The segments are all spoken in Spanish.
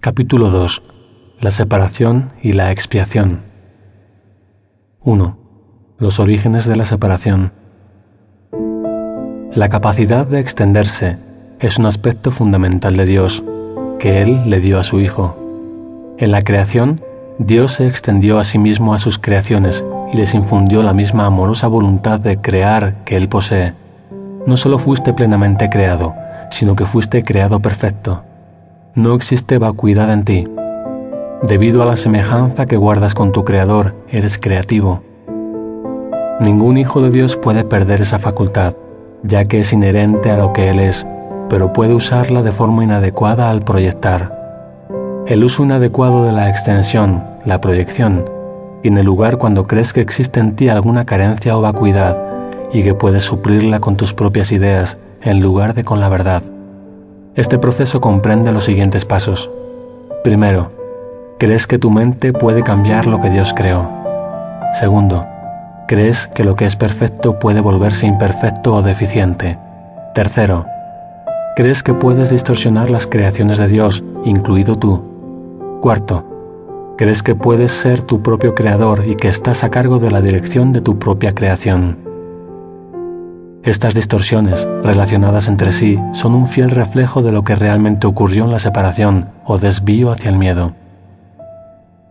Capítulo 2. La separación y la expiación. 1. Los orígenes de la separación. La capacidad de extenderse es un aspecto fundamental de Dios, que Él le dio a su Hijo. En la creación, Dios se extendió a sí mismo a sus creaciones y les infundió la misma amorosa voluntad de crear que Él posee. No solo fuiste plenamente creado, sino que fuiste creado perfecto. No existe vacuidad en ti. Debido a la semejanza que guardas con tu Creador, eres creativo. Ningún hijo de Dios puede perder esa facultad, ya que es inherente a lo que Él es, pero puede usarla de forma inadecuada al proyectar. El uso inadecuado de la extensión, la proyección, tiene lugar cuando crees que existe en ti alguna carencia o vacuidad y que puedes suplirla con tus propias ideas en lugar de con la verdad. Este proceso comprende los siguientes pasos. Primero, crees que tu mente puede cambiar lo que Dios creó. Segundo, crees que lo que es perfecto puede volverse imperfecto o deficiente. Tercero, crees que puedes distorsionar las creaciones de Dios, incluido tú. Cuarto, crees que puedes ser tu propio creador y que estás a cargo de la dirección de tu propia creación. Estas distorsiones, relacionadas entre sí, son un fiel reflejo de lo que realmente ocurrió en la separación o desvío hacia el miedo.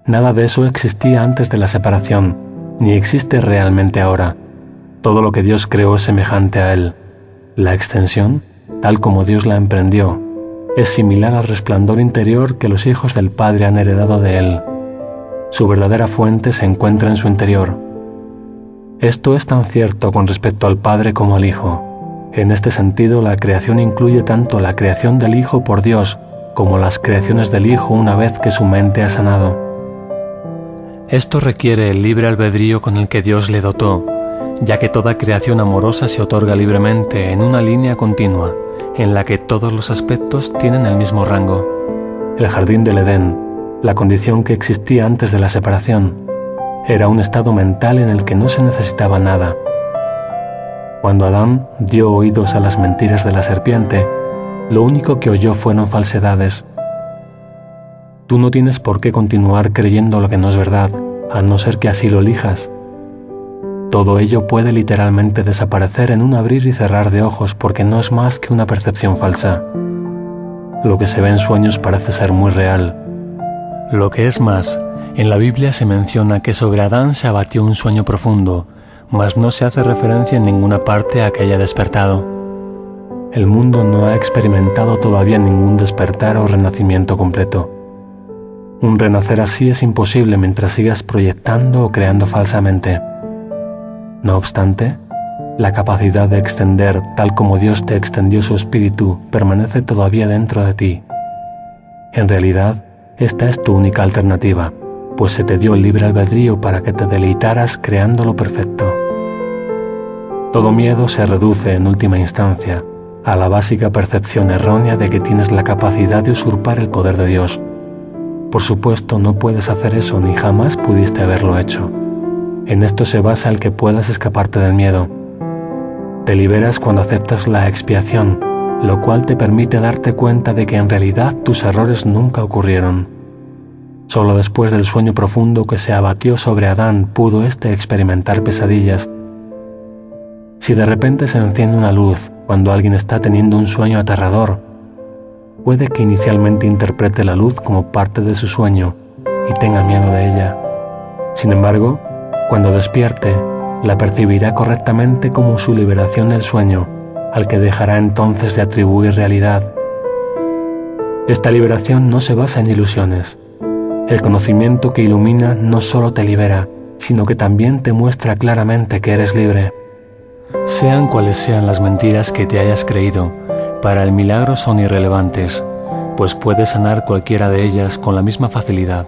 Nada de eso existía antes de la separación, ni existe realmente ahora. Todo lo que Dios creó es semejante a Él. La extensión, tal como Dios la emprendió, es similar al resplandor interior que los hijos del Padre han heredado de Él. Su verdadera fuente se encuentra en su interior. Esto es tan cierto con respecto al Padre como al Hijo. En este sentido, la creación incluye tanto la creación del Hijo por Dios como las creaciones del Hijo una vez que su mente ha sanado. Esto requiere el libre albedrío con el que Dios le dotó, ya que toda creación amorosa se otorga libremente en una línea continua, en la que todos los aspectos tienen el mismo rango. El jardín del Edén, la condición que existía antes de la separación, era un estado mental en el que no se necesitaba nada. Cuando Adán dio oídos a las mentiras de la serpiente, lo único que oyó fueron falsedades. Tú no tienes por qué continuar creyendo lo que no es verdad, a no ser que así lo elijas. Todo ello puede literalmente desaparecer en un abrir y cerrar de ojos porque no es más que una percepción falsa. Lo que se ve en sueños parece ser muy real. Lo que es más, en la Biblia se menciona que sobre Adán se abatió un sueño profundo, mas no se hace referencia en ninguna parte a que haya despertado. El mundo no ha experimentado todavía ningún despertar o renacimiento completo. Un renacer así es imposible mientras sigas proyectando o creando falsamente. No obstante, la capacidad de extender tal como Dios te extendió su espíritu permanece todavía dentro de ti. En realidad, esta es tu única alternativa, pues se te dio el libre albedrío para que te deleitaras creando lo perfecto. Todo miedo se reduce, en última instancia, a la básica percepción errónea de que tienes la capacidad de usurpar el poder de Dios. Por supuesto, no puedes hacer eso ni jamás pudiste haberlo hecho. En esto se basa el que puedas escaparte del miedo. Te liberas cuando aceptas la expiación, lo cual te permite darte cuenta de que en realidad tus errores nunca ocurrieron. Solo después del sueño profundo que se abatió sobre Adán pudo éste experimentar pesadillas. Si de repente se enciende una luz cuando alguien está teniendo un sueño aterrador, puede que inicialmente interprete la luz como parte de su sueño y tenga miedo de ella. Sin embargo, cuando despierte, la percibirá correctamente como su liberación del sueño, al que dejará entonces de atribuir realidad. Esta liberación no se basa en ilusiones. El conocimiento que ilumina no solo te libera, sino que también te muestra claramente que eres libre. Sean cuales sean las mentiras que te hayas creído, para el milagro son irrelevantes, pues puedes sanar cualquiera de ellas con la misma facilidad.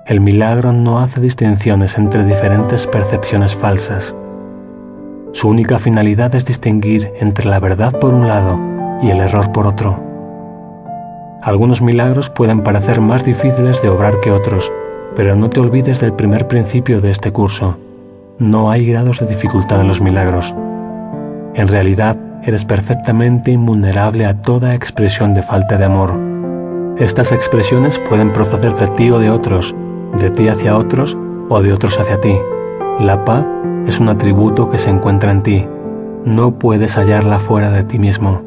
El milagro no hace distinciones entre diferentes percepciones falsas. Su única finalidad es distinguir entre la verdad por un lado y el error por otro. Algunos milagros pueden parecer más difíciles de obrar que otros, pero no te olvides del primer principio de este curso. No hay grados de dificultad en los milagros. En realidad, eres perfectamente invulnerable a toda expresión de falta de amor. Estas expresiones pueden proceder de ti o de otros, de ti hacia otros o de otros hacia ti. La paz es un atributo que se encuentra en ti. No puedes hallarla fuera de ti mismo.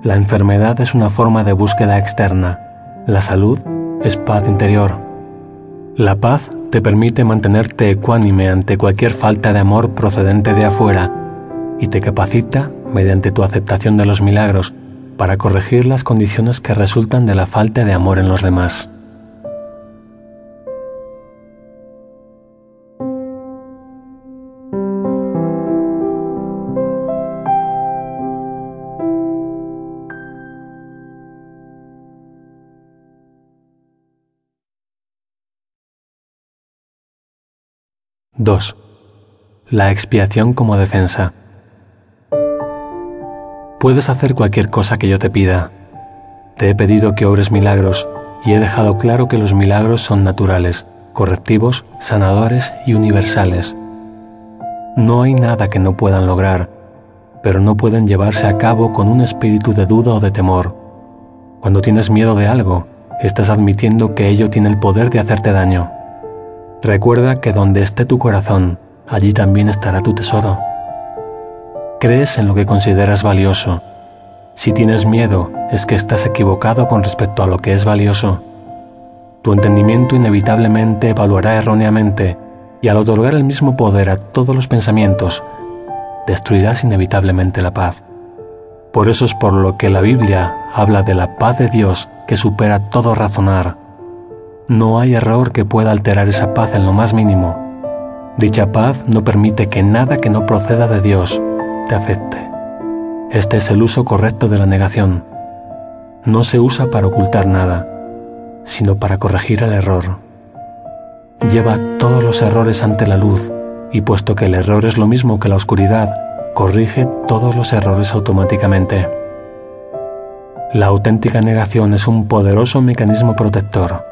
La enfermedad es una forma de búsqueda externa. La salud es paz interior. La paz te permite mantenerte ecuánime ante cualquier falta de amor procedente de afuera y te capacita, mediante tu aceptación de los milagros, para corregir las condiciones que resultan de la falta de amor en los demás. (2) La expiación como defensa. Puedes hacer cualquier cosa que yo te pida. Te he pedido que obres milagros y he dejado claro que los milagros son naturales, correctivos, sanadores y universales. No hay nada que no puedan lograr, pero no pueden llevarse a cabo con un espíritu de duda o de temor. Cuando tienes miedo de algo, estás admitiendo que ello tiene el poder de hacerte daño. Recuerda que donde esté tu corazón, allí también estará tu tesoro. Crees en lo que consideras valioso. Si tienes miedo, es que estás equivocado con respecto a lo que es valioso. Tu entendimiento inevitablemente evaluará erróneamente y al otorgar el mismo poder a todos los pensamientos, destruirás inevitablemente la paz. Por eso es por lo que la Biblia habla de la paz de Dios que supera todo razonar. No hay error que pueda alterar esa paz en lo más mínimo. Dicha paz no permite que nada que no proceda de Dios te afecte. Este es el uso correcto de la negación. No se usa para ocultar nada, sino para corregir el error. Lleva todos los errores ante la luz, y puesto que el error es lo mismo que la oscuridad, corrige todos los errores automáticamente. La auténtica negación es un poderoso mecanismo protector.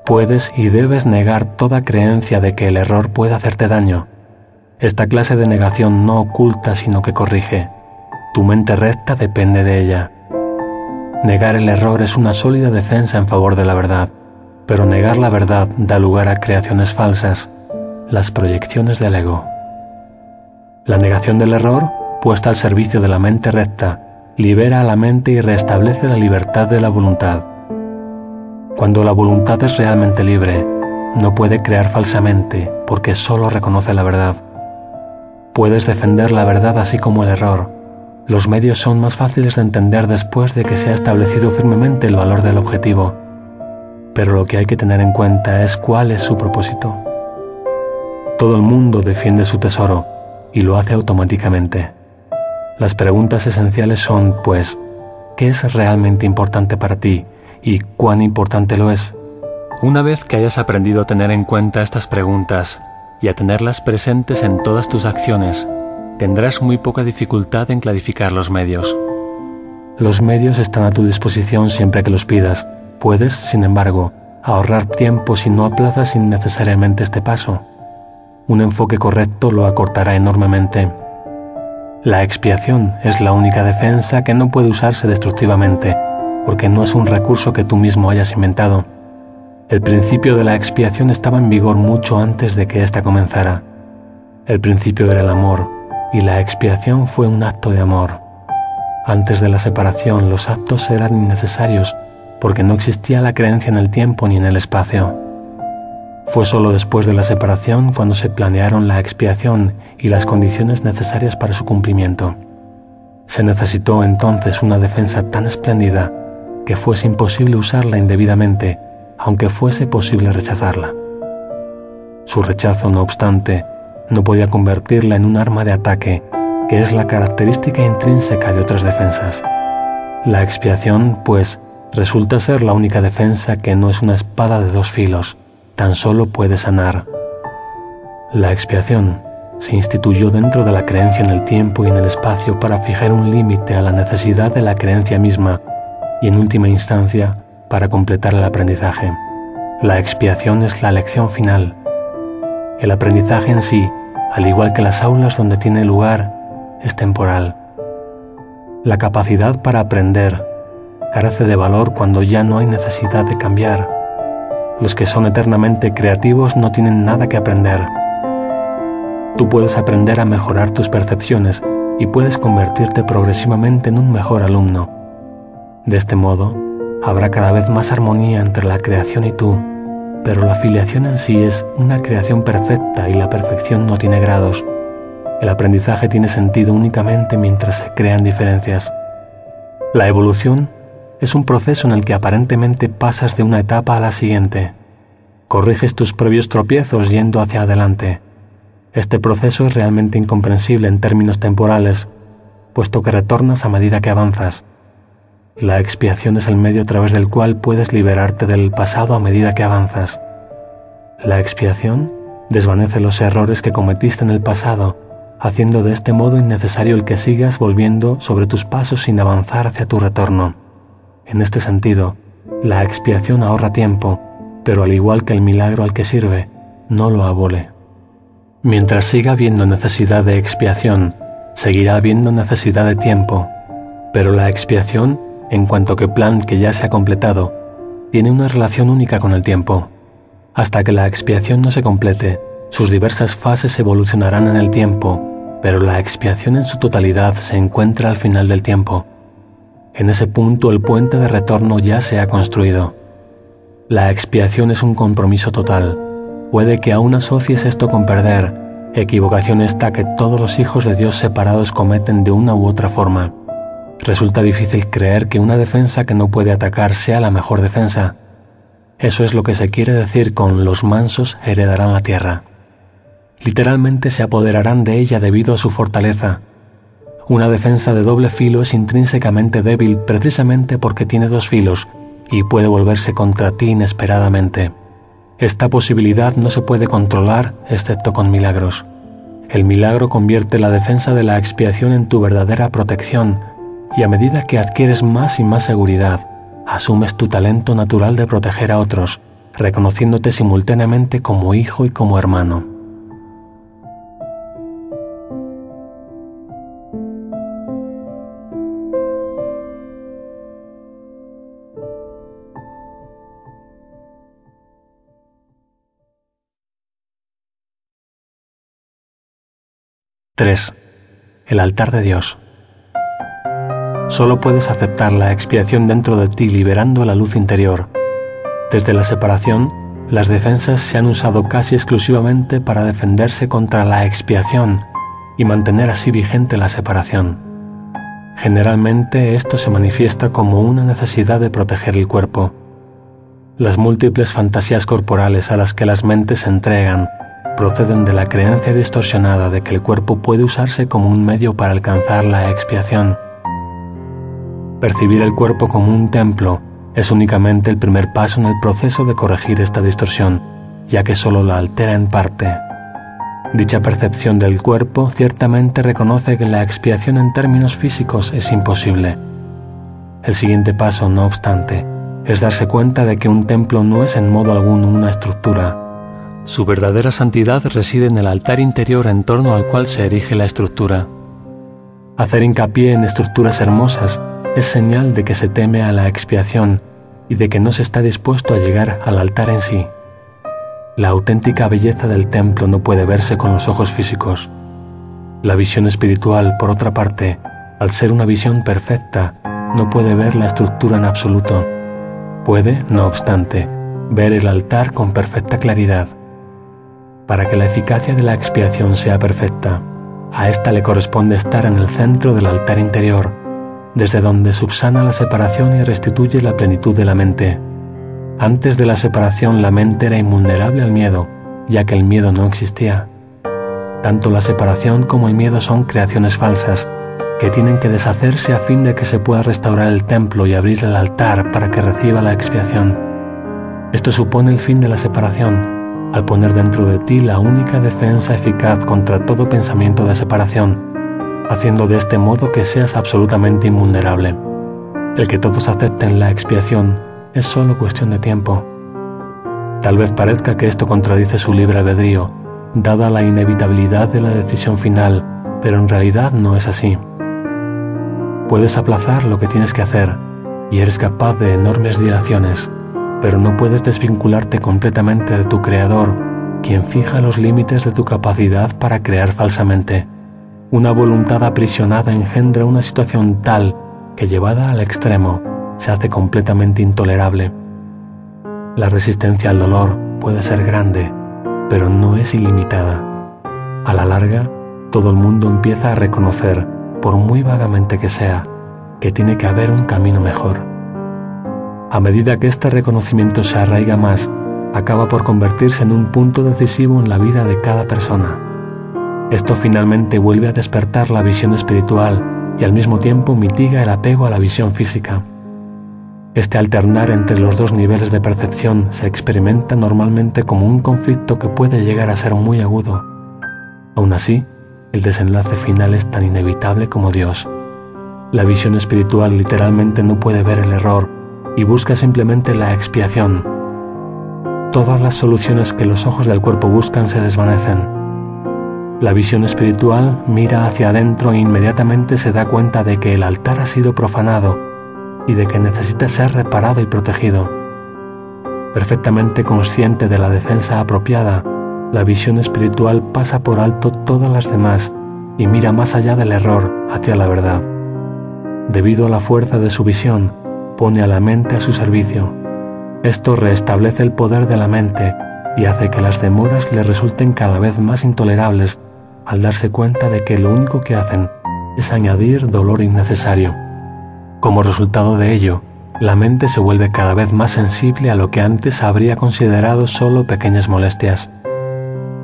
Puedes y debes negar toda creencia de que el error puede hacerte daño. Esta clase de negación no oculta, sino que corrige. Tu mente recta depende de ella. Negar el error es una sólida defensa en favor de la verdad, pero negar la verdad da lugar a creaciones falsas, las proyecciones del ego. La negación del error, puesta al servicio de la mente recta, libera a la mente y restablece la libertad de la voluntad. Cuando la voluntad es realmente libre, no puede crear falsamente porque solo reconoce la verdad. Puedes defender la verdad así como el error. Los medios son más fáciles de entender después de que se ha establecido firmemente el valor del objetivo. Pero lo que hay que tener en cuenta es cuál es su propósito. Todo el mundo defiende su tesoro y lo hace automáticamente. Las preguntas esenciales son, pues, ¿qué es realmente importante para ti? ¿Y cuán importante lo es? Una vez que hayas aprendido a tener en cuenta estas preguntas y a tenerlas presentes en todas tus acciones, tendrás muy poca dificultad en clarificar los medios. Los medios están a tu disposición siempre que los pidas. Puedes, sin embargo, ahorrar tiempo si no aplazas innecesariamente este paso. Un enfoque correcto lo acortará enormemente. La expiación es la única defensa que no puede usarse destructivamente, porque no es un recurso que tú mismo hayas inventado. El principio de la expiación estaba en vigor mucho antes de que ésta comenzara. El principio era el amor, y la expiación fue un acto de amor. Antes de la separación, los actos eran innecesarios, porque no existía la creencia en el tiempo ni en el espacio. Fue solo después de la separación cuando se planearon la expiación y las condiciones necesarias para su cumplimiento. Se necesitó entonces una defensa tan espléndida que fuese imposible usarla indebidamente, aunque fuese posible rechazarla. Su rechazo, no obstante, no podía convertirla en un arma de ataque, que es la característica intrínseca de otras defensas. La expiación, pues, resulta ser la única defensa que no es una espada de dos filos, tan solo puede sanar. La expiación se instituyó dentro de la creencia en el tiempo y en el espacio para fijar un límite a la necesidad de la creencia misma y, en última instancia, para completar el aprendizaje. La expiación es la lección final. El aprendizaje en sí, al igual que las aulas donde tiene lugar, es temporal. La capacidad para aprender, carece de valor cuando ya no hay necesidad de cambiar. Los que son eternamente creativos no tienen nada que aprender. Tú puedes aprender a mejorar tus percepciones y puedes convertirte progresivamente en un mejor alumno. De este modo, habrá cada vez más armonía entre la creación y tú, pero la filiación en sí es una creación perfecta y la perfección no tiene grados. El aprendizaje tiene sentido únicamente mientras se crean diferencias. La evolución es un proceso en el que aparentemente pasas de una etapa a la siguiente. Corriges tus previos tropiezos yendo hacia adelante. Este proceso es realmente incomprensible en términos temporales, puesto que retornas a medida que avanzas. La expiación es el medio a través del cual puedes liberarte del pasado a medida que avanzas. La expiación desvanece los errores que cometiste en el pasado, haciendo de este modo innecesario el que sigas volviendo sobre tus pasos sin avanzar hacia tu retorno. En este sentido, la expiación ahorra tiempo, pero al igual que el milagro al que sirve, no lo abole. Mientras siga habiendo necesidad de expiación, seguirá habiendo necesidad de tiempo, pero la expiación, en cuanto que plan que ya se ha completado, tiene una relación única con el tiempo. Hasta que la expiación no se complete, sus diversas fases evolucionarán en el tiempo, pero la expiación en su totalidad se encuentra al final del tiempo. En ese punto el puente de retorno ya se ha construido. La expiación es un compromiso total. Puede que aún asocies esto con perder. Equivocación esta que todos los hijos de Dios separados cometen de una u otra forma. Resulta difícil creer que una defensa que no puede atacar sea la mejor defensa. Eso es lo que se quiere decir con los mansos heredarán la tierra. Literalmente se apoderarán de ella debido a su fortaleza. Una defensa de doble filo es intrínsecamente débil precisamente porque tiene dos filos y puede volverse contra ti inesperadamente. Esta posibilidad no se puede controlar excepto con milagros. El milagro convierte la defensa de la expiación en tu verdadera protección y a medida que adquieres más y más seguridad, asumes tu talento natural de proteger a otros, reconociéndote simultáneamente como hijo y como hermano. El altar de Dios. Solo puedes aceptar la expiación dentro de ti liberando la luz interior. Desde la separación, las defensas se han usado casi exclusivamente para defenderse contra la expiación y mantener así vigente la separación. Generalmente esto se manifiesta como una necesidad de proteger el cuerpo. Las múltiples fantasías corporales a las que las mentes se entregan proceden de la creencia distorsionada de que el cuerpo puede usarse como un medio para alcanzar la expiación. Percibir el cuerpo como un templo es únicamente el primer paso en el proceso de corregir esta distorsión, ya que solo la altera en parte. Dicha percepción del cuerpo ciertamente reconoce que la expiación en términos físicos es imposible. El siguiente paso, no obstante, es darse cuenta de que un templo no es en modo alguno una estructura. Su verdadera santidad reside en el altar interior en torno al cual se erige la estructura. Hacer hincapié en estructuras hermosas es señal de que se teme a la expiación y de que no se está dispuesto a llegar al altar en sí. La auténtica belleza del templo no puede verse con los ojos físicos. La visión espiritual, por otra parte, al ser una visión perfecta, no puede ver la estructura en absoluto. Puede, no obstante, ver el altar con perfecta claridad. Para que la eficacia de la expiación sea perfecta, a ésta le corresponde estar en el centro del altar interior, desde donde subsana la separación y restituye la plenitud de la mente. Antes de la separación la mente era invulnerable al miedo, ya que el miedo no existía. Tanto la separación como el miedo son creaciones falsas, que tienen que deshacerse a fin de que se pueda restaurar el templo y abrir el altar para que reciba la expiación. Esto supone el fin de la separación, al poner dentro de ti la única defensa eficaz contra todo pensamiento de separación, haciendo de este modo que seas absolutamente invulnerable. El que todos acepten la expiación es solo cuestión de tiempo. Tal vez parezca que esto contradice su libre albedrío, dada la inevitabilidad de la decisión final, pero en realidad no es así. Puedes aplazar lo que tienes que hacer, y eres capaz de enormes dilaciones, pero no puedes desvincularte completamente de tu Creador, quien fija los límites de tu capacidad para crear falsamente. Una voluntad aprisionada engendra una situación tal que, llevada al extremo, se hace completamente intolerable. La resistencia al dolor puede ser grande, pero no es ilimitada. A la larga, todo el mundo empieza a reconocer, por muy vagamente que sea, que tiene que haber un camino mejor. A medida que este reconocimiento se arraiga más, acaba por convertirse en un punto decisivo en la vida de cada persona. Esto finalmente vuelve a despertar la visión espiritual y al mismo tiempo mitiga el apego a la visión física. Este alternar entre los dos niveles de percepción se experimenta normalmente como un conflicto que puede llegar a ser muy agudo. Aún así, el desenlace final es tan inevitable como Dios. La visión espiritual literalmente no puede ver el error y busca simplemente la expiación. Todas las soluciones que los ojos del cuerpo buscan se desvanecen. La visión espiritual mira hacia adentro e inmediatamente se da cuenta de que el altar ha sido profanado y de que necesita ser reparado y protegido. Perfectamente consciente de la defensa apropiada, la visión espiritual pasa por alto todas las demás y mira más allá del error hacia la verdad. Debido a la fuerza de su visión, pone a la mente a su servicio. Esto restablece el poder de la mente y hace que las demoras le resulten cada vez más intolerables al darse cuenta de que lo único que hacen es añadir dolor innecesario. Como resultado de ello, la mente se vuelve cada vez más sensible a lo que antes habría considerado solo pequeñas molestias.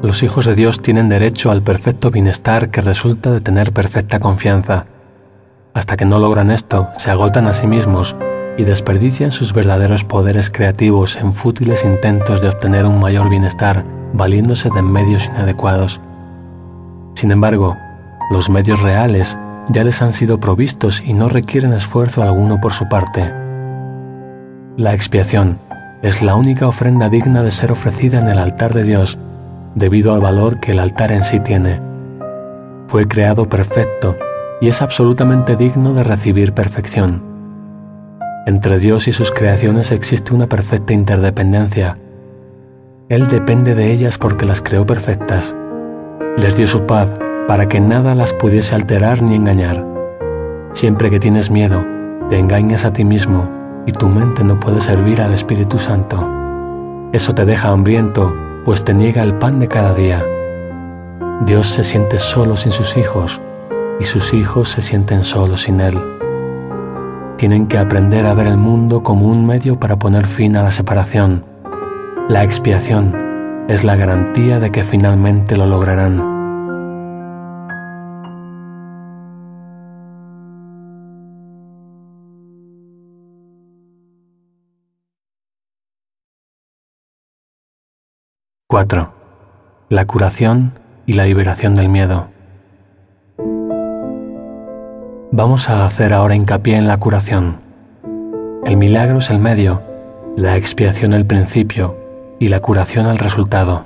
Los hijos de Dios tienen derecho al perfecto bienestar que resulta de tener perfecta confianza. Hasta que no logran esto, se agotan a sí mismos y desperdician sus verdaderos poderes creativos en fútiles intentos de obtener un mayor bienestar valiéndose de medios inadecuados. Sin embargo, los medios reales ya les han sido provistos y no requieren esfuerzo alguno por su parte. La expiación es la única ofrenda digna de ser ofrecida en el altar de Dios, debido al valor que el altar en sí tiene. Fue creado perfecto y es absolutamente digno de recibir perfección. Entre Dios y sus creaciones existe una perfecta interdependencia. Él depende de ellas porque las creó perfectas. Les dio su paz para que nada las pudiese alterar ni engañar. Siempre que tienes miedo, te engañas a ti mismo y tu mente no puede servir al Espíritu Santo. Eso te deja hambriento, pues te niega el pan de cada día. Dios se siente solo sin sus hijos y sus hijos se sienten solos sin Él. Tienen que aprender a ver el mundo como un medio para poner fin a la separación. La expiación es la garantía de que finalmente lo lograrán. ―4. La curación y la liberación del miedo. Vamos a hacer ahora hincapié en la curación. El milagro es el medio, la expiación el principio y la curación el resultado.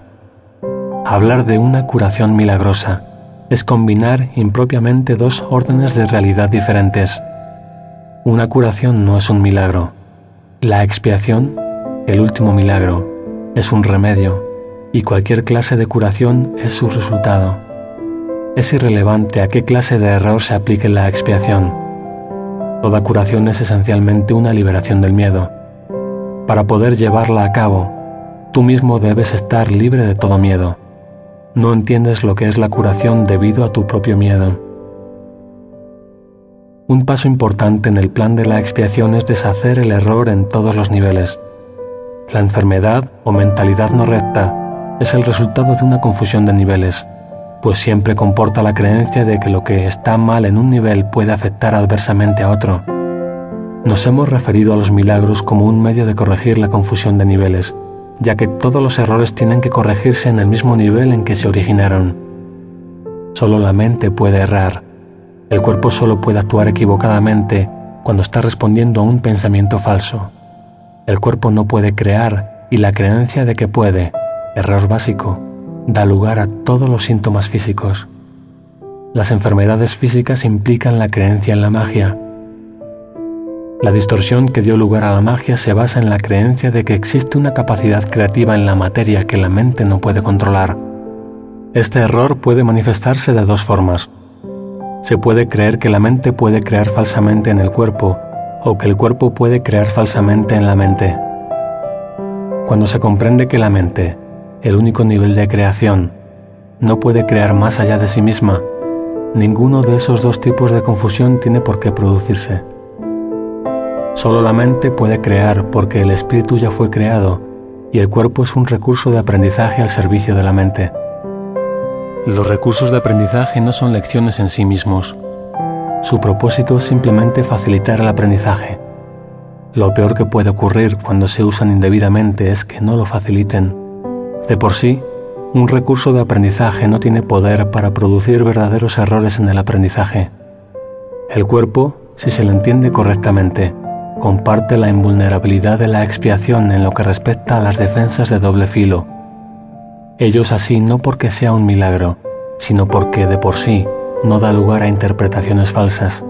Hablar de una curación milagrosa es combinar impropiamente dos órdenes de realidad diferentes. Una curación no es un milagro. La expiación, el último milagro, es un remedio y cualquier clase de curación es su resultado. Es irrelevante a qué clase de error se aplique la expiación. Toda curación es esencialmente una liberación del miedo. Para poder llevarla a cabo, tú mismo debes estar libre de todo miedo. No entiendes lo que es la curación debido a tu propio miedo. Un paso importante en el plan de la expiación es deshacer el error en todos los niveles. La enfermedad o mentalidad no recta es el resultado de una confusión de niveles, pues siempre comporta la creencia de que lo que está mal en un nivel puede afectar adversamente a otro. Nos hemos referido a los milagros como un medio de corregir la confusión de niveles, ya que todos los errores tienen que corregirse en el mismo nivel en que se originaron. Solo la mente puede errar. El cuerpo solo puede actuar equivocadamente cuando está respondiendo a un pensamiento falso. El cuerpo no puede crear y la creencia de que puede, error básico, da lugar a todos los síntomas físicos. Las enfermedades físicas implican la creencia en la magia. La distorsión que dio lugar a la magia se basa en la creencia de que existe una capacidad creativa en la materia que la mente no puede controlar. Este error puede manifestarse de dos formas. Se puede creer que la mente puede crear falsamente en el cuerpo, o que el cuerpo puede crear falsamente en la mente. Cuando se comprende que la mente, el único nivel de creación, no puede crear más allá de sí misma, ninguno de esos dos tipos de confusión tiene por qué producirse. Solo la mente puede crear porque el espíritu ya fue creado y el cuerpo es un recurso de aprendizaje al servicio de la mente. Los recursos de aprendizaje no son lecciones en sí mismos. Su propósito es simplemente facilitar el aprendizaje. Lo peor que puede ocurrir cuando se usan indebidamente es que no lo faciliten. De por sí, un recurso de aprendizaje no tiene poder para producir verdaderos errores en el aprendizaje. El cuerpo, si se lo entiende correctamente, comparte la invulnerabilidad de la expiación en lo que respecta a las defensas de doble filo. Ellos así no porque sea un milagro, sino porque de por sí no da lugar a interpretaciones falsas.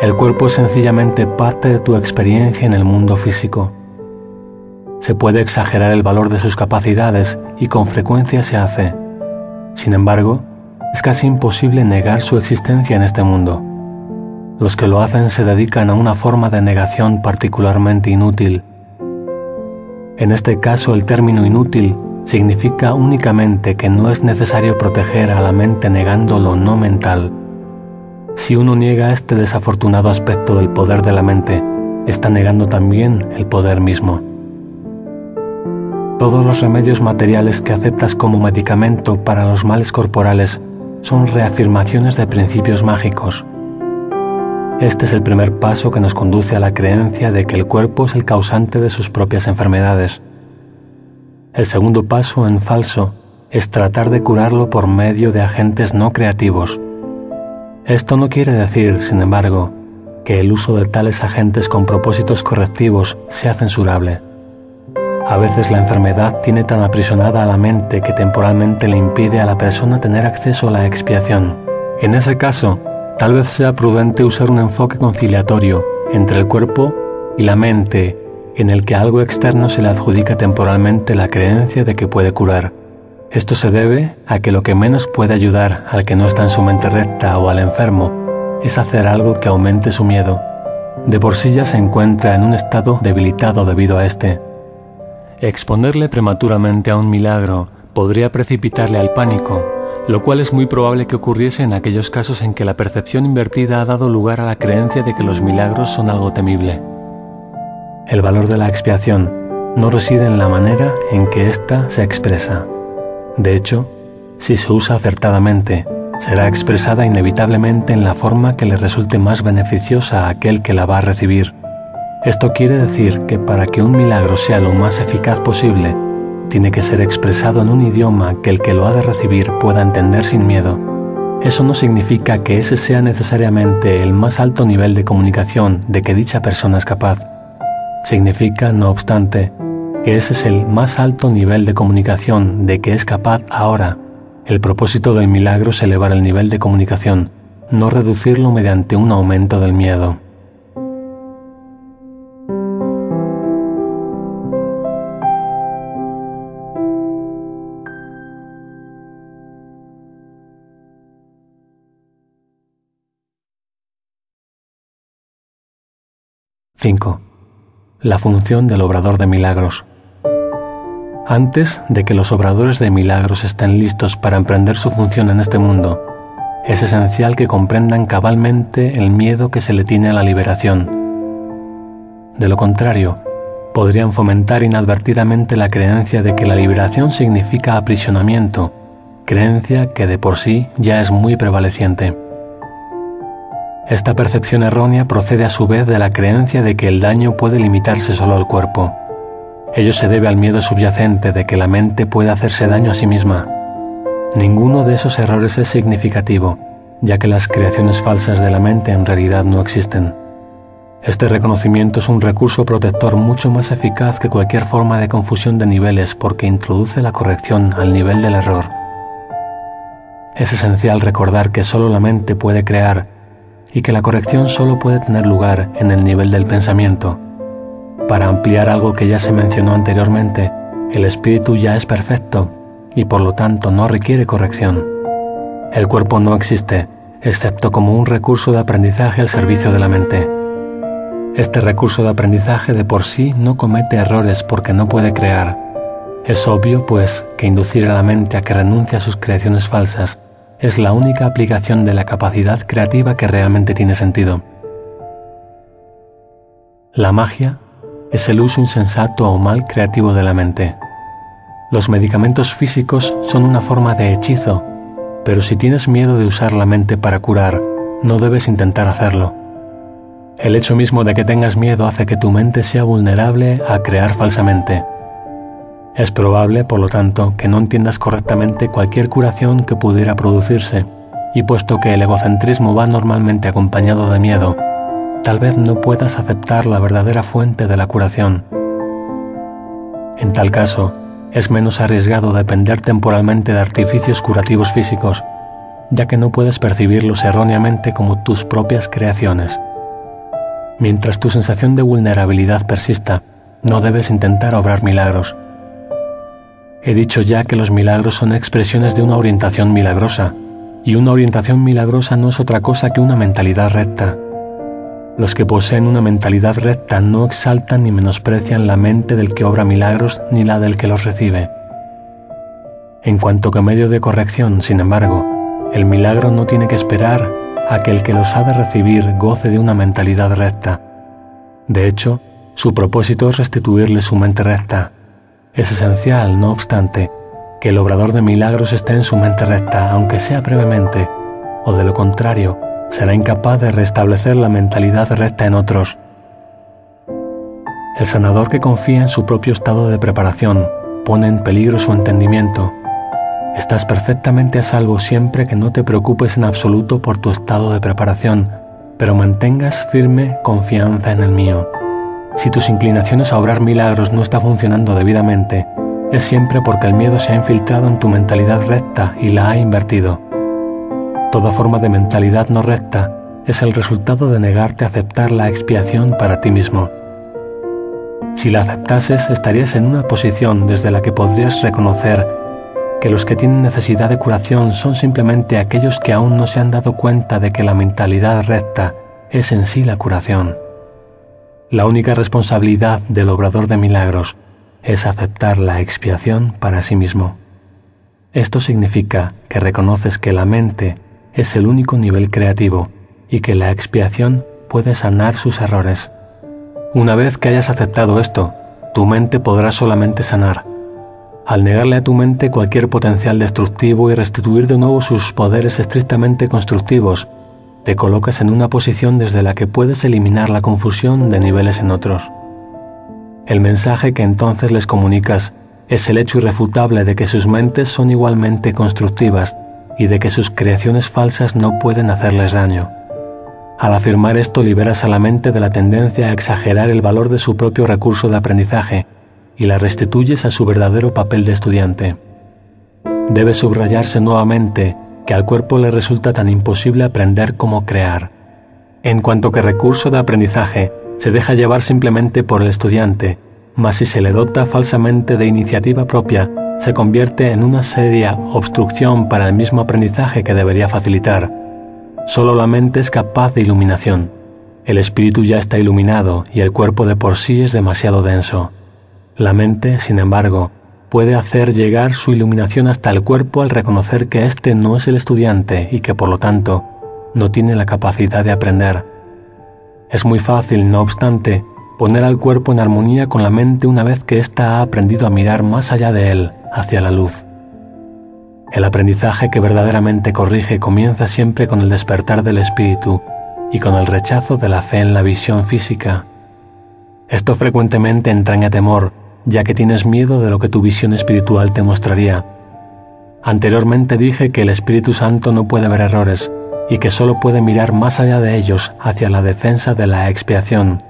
El cuerpo es sencillamente parte de tu experiencia en el mundo físico. Se puede exagerar el valor de sus capacidades y con frecuencia se hace. Sin embargo, es casi imposible negar su existencia en este mundo. Los que lo hacen se dedican a una forma de negación particularmente inútil. En este caso, el término inútil significa únicamente que no es necesario proteger a la mente negando lo no mental. Si uno niega este desafortunado aspecto del poder de la mente, está negando también el poder mismo. Todos los remedios materiales que aceptas como medicamento para los males corporales son reafirmaciones de principios mágicos. Este es el primer paso que nos conduce a la creencia de que el cuerpo es el causante de sus propias enfermedades. El segundo paso, en falso, es tratar de curarlo por medio de agentes no creativos. Esto no quiere decir, sin embargo, que el uso de tales agentes con propósitos correctivos sea censurable. A veces la enfermedad tiene tan aprisionada a la mente que temporalmente le impide a la persona tener acceso a la expiación. En ese caso, tal vez sea prudente usar un enfoque conciliatorio entre el cuerpo y la mente, en el que a algo externo se le adjudica temporalmente la creencia de que puede curar. Esto se debe a que lo que menos puede ayudar al que no está en su mente recta o al enfermo es hacer algo que aumente su miedo. De por sí ya se encuentra en un estado debilitado debido a este. Exponerle prematuramente a un milagro podría precipitarle al pánico, lo cual es muy probable que ocurriese en aquellos casos en que la percepción invertida ha dado lugar a la creencia de que los milagros son algo temible. El valor de la expiación no reside en la manera en que ésta se expresa. De hecho, si se usa acertadamente, será expresada inevitablemente en la forma que le resulte más beneficiosa a aquel que la va a recibir. Esto quiere decir que para que un milagro sea lo más eficaz posible, tiene que ser expresado en un idioma que el que lo ha de recibir pueda entender sin miedo. Eso no significa que ese sea necesariamente el más alto nivel de comunicación de que dicha persona es capaz. Significa, no obstante, que ese es el más alto nivel de comunicación de que es capaz ahora. El propósito del milagro es elevar el nivel de comunicación, no reducirlo mediante un aumento del miedo. (5) La función del obrador de milagros. Antes de que los obradores de milagros estén listos para emprender su función en este mundo, es esencial que comprendan cabalmente el miedo que se le tiene a la liberación. De lo contrario, podrían fomentar inadvertidamente la creencia de que la liberación significa aprisionamiento, creencia que de por sí ya es muy prevaleciente. Esta percepción errónea procede a su vez de la creencia de que el daño puede limitarse solo al cuerpo. Ello se debe al miedo subyacente de que la mente puede hacerse daño a sí misma. Ninguno de esos errores es significativo, ya que las creaciones falsas de la mente en realidad no existen. Este reconocimiento es un recurso protector mucho más eficaz que cualquier forma de confusión de niveles porque introduce la corrección al nivel del error. Es esencial recordar que solo la mente puede crear, y que la corrección solo puede tener lugar en el nivel del pensamiento. Para ampliar algo que ya se mencionó anteriormente, el espíritu ya es perfecto y por lo tanto no requiere corrección. El cuerpo no existe, excepto como un recurso de aprendizaje al servicio de la mente. Este recurso de aprendizaje de por sí no comete errores porque no puede crear. Es obvio, pues, que inducir a la mente a que renuncie a sus creaciones falsas es la única aplicación de la capacidad creativa que realmente tiene sentido. La magia es el uso insensato o mal creativo de la mente. Los medicamentos físicos son una forma de hechizo, pero si tienes miedo de usar la mente para curar, no debes intentar hacerlo. El hecho mismo de que tengas miedo hace que tu mente sea vulnerable a crear falsamente. Es probable, por lo tanto, que no entiendas correctamente cualquier curación que pudiera producirse, y puesto que el egocentrismo va normalmente acompañado de miedo, tal vez no puedas aceptar la verdadera fuente de la curación. En tal caso, es menos arriesgado depender temporalmente de artificios curativos físicos, ya que no puedes percibirlos erróneamente como tus propias creaciones. Mientras tu sensación de vulnerabilidad persista, no debes intentar obrar milagros. He dicho ya que los milagros son expresiones de una orientación milagrosa, y una orientación milagrosa no es otra cosa que una mentalidad recta. Los que poseen una mentalidad recta no exaltan ni menosprecian la mente del que obra milagros ni la del que los recibe. En cuanto que medio de corrección, sin embargo, el milagro no tiene que esperar a que el que los ha de recibir goce de una mentalidad recta. De hecho, su propósito es restituirle su mente recta. Es esencial, no obstante, que el obrador de milagros esté en su mente recta, aunque sea brevemente, o de lo contrario, será incapaz de restablecer la mentalidad recta en otros. El sanador que confía en su propio estado de preparación pone en peligro su entendimiento. Estás perfectamente a salvo siempre que no te preocupes en absoluto por tu estado de preparación, pero mantengas firme confianza en el mío. Si tus inclinaciones a obrar milagros no están funcionando debidamente, es siempre porque el miedo se ha infiltrado en tu mentalidad recta y la ha invertido. Toda forma de mentalidad no recta es el resultado de negarte a aceptar la expiación para ti mismo. Si la aceptases, estarías en una posición desde la que podrías reconocer que los que tienen necesidad de curación son simplemente aquellos que aún no se han dado cuenta de que la mentalidad recta es en sí la curación. La única responsabilidad del obrador de milagros es aceptar la expiación para sí mismo. Esto significa que reconoces que la mente es el único nivel creativo y que la expiación puede sanar sus errores. Una vez que hayas aceptado esto, tu mente podrá solamente sanar. Al negarle a tu mente cualquier potencial destructivo y restituir de nuevo sus poderes estrictamente constructivos, te colocas en una posición desde la que puedes eliminar la confusión de niveles en otros. El mensaje que entonces les comunicas es el hecho irrefutable de que sus mentes son igualmente constructivas y de que sus creaciones falsas no pueden hacerles daño. Al afirmar esto, liberas a la mente de la tendencia a exagerar el valor de su propio recurso de aprendizaje y la restituyes a su verdadero papel de estudiante. Debe subrayarse nuevamente que al cuerpo le resulta tan imposible aprender como crear. En cuanto que recurso de aprendizaje, se deja llevar simplemente por el estudiante, mas si se le dota falsamente de iniciativa propia, se convierte en una seria obstrucción para el mismo aprendizaje que debería facilitar. Solo la mente es capaz de iluminación. El espíritu ya está iluminado y el cuerpo de por sí es demasiado denso. La mente, sin embargo, puede hacer llegar su iluminación hasta el cuerpo al reconocer que éste no es el estudiante y que, por lo tanto, no tiene la capacidad de aprender. Es muy fácil, no obstante, poner al cuerpo en armonía con la mente una vez que ésta ha aprendido a mirar más allá de él, hacia la luz. El aprendizaje que verdaderamente corrige comienza siempre con el despertar del espíritu y con el rechazo de la fe en la visión física. Esto frecuentemente entraña temor, ya que tienes miedo de lo que tu visión espiritual te mostraría. Anteriormente dije que el Espíritu Santo no puede ver errores y que solo puede mirar más allá de ellos hacia la defensa de la expiación.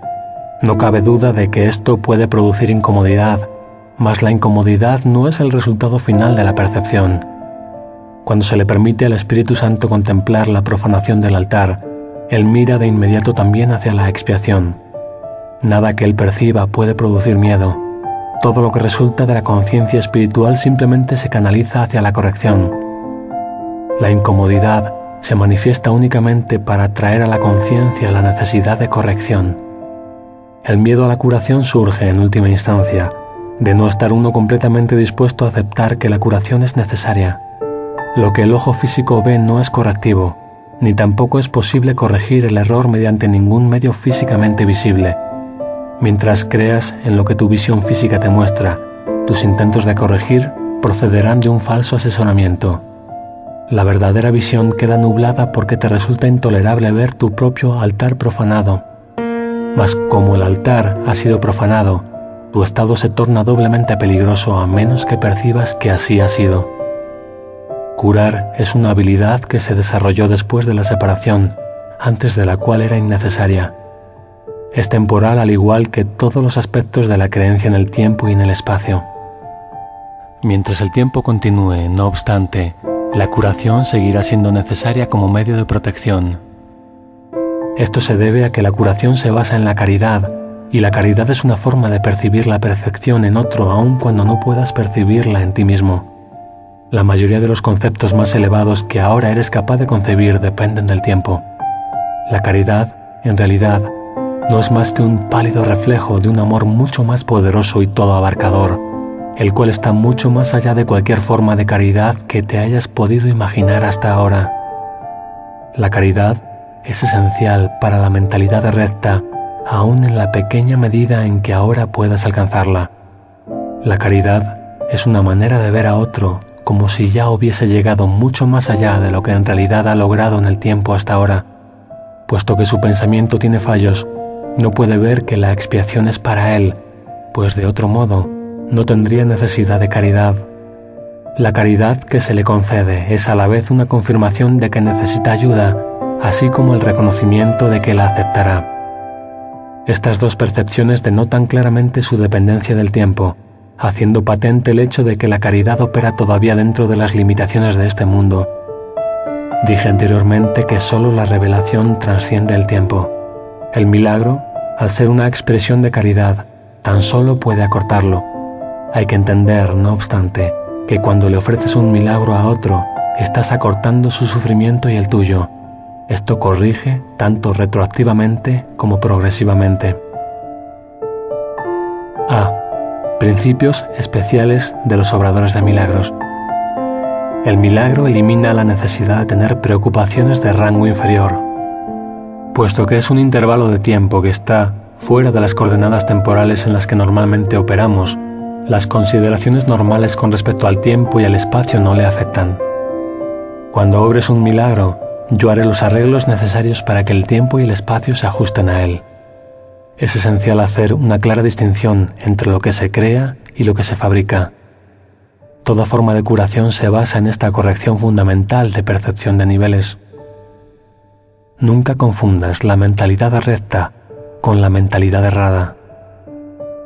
No cabe duda de que esto puede producir incomodidad, mas la incomodidad no es el resultado final de la percepción. Cuando se le permite al Espíritu Santo contemplar la profanación del altar, Él mira de inmediato también hacia la expiación. Nada que él perciba puede producir miedo. Todo lo que resulta de la conciencia espiritual simplemente se canaliza hacia la corrección. La incomodidad se manifiesta únicamente para traer a la conciencia la necesidad de corrección. El miedo a la curación surge, en última instancia, de no estar uno completamente dispuesto a aceptar que la curación es necesaria. Lo que el ojo físico ve no es correctivo, ni tampoco es posible corregir el error mediante ningún medio físicamente visible. Mientras creas en lo que tu visión física te muestra, tus intentos de corregir procederán de un falso asesoramiento. La verdadera visión queda nublada porque te resulta intolerable ver tu propio altar profanado. Mas como el altar ha sido profanado, tu estado se torna doblemente peligroso a menos que percibas que así ha sido. Curar es una habilidad que se desarrolló después de la separación, antes de la cual era innecesaria. Es temporal al igual que todos los aspectos de la creencia en el tiempo y en el espacio. Mientras el tiempo continúe, no obstante, la curación seguirá siendo necesaria como medio de protección. Esto se debe a que la curación se basa en la caridad, y la caridad es una forma de percibir la perfección en otro aun cuando no puedas percibirla en ti mismo. La mayoría de los conceptos más elevados que ahora eres capaz de concebir dependen del tiempo. La caridad, en realidad, no es más que un pálido reflejo de un amor mucho más poderoso y todo abarcador, el cual está mucho más allá de cualquier forma de caridad que te hayas podido imaginar hasta ahora. La caridad es esencial para la mentalidad recta, aun en la pequeña medida en que ahora puedas alcanzarla. La caridad es una manera de ver a otro como si ya hubiese llegado mucho más allá de lo que en realidad ha logrado en el tiempo hasta ahora. Puesto que su pensamiento tiene fallos, no puede ver que la expiación es para él, pues de otro modo no tendría necesidad de caridad. La caridad que se le concede es a la vez una confirmación de que necesita ayuda, así como el reconocimiento de que la aceptará. Estas dos percepciones denotan claramente su dependencia del tiempo, haciendo patente el hecho de que la caridad opera todavía dentro de las limitaciones de este mundo. Dije anteriormente que solo la revelación trasciende el tiempo. El milagro, al ser una expresión de caridad, tan solo puede acortarlo. Hay que entender, no obstante, que cuando le ofreces un milagro a otro, estás acortando su sufrimiento y el tuyo. Esto corrige tanto retroactivamente como progresivamente. A. Principios especiales de los obradores de milagros. El milagro elimina la necesidad de tener preocupaciones de rango inferior. Puesto que es un intervalo de tiempo que está fuera de las coordenadas temporales en las que normalmente operamos, las consideraciones normales con respecto al tiempo y al espacio no le afectan. Cuando obres un milagro, yo haré los arreglos necesarios para que el tiempo y el espacio se ajusten a él. Es esencial hacer una clara distinción entre lo que se crea y lo que se fabrica. Toda forma de curación se basa en esta corrección fundamental de percepción de niveles. Nunca confundas la mentalidad recta con la mentalidad errada.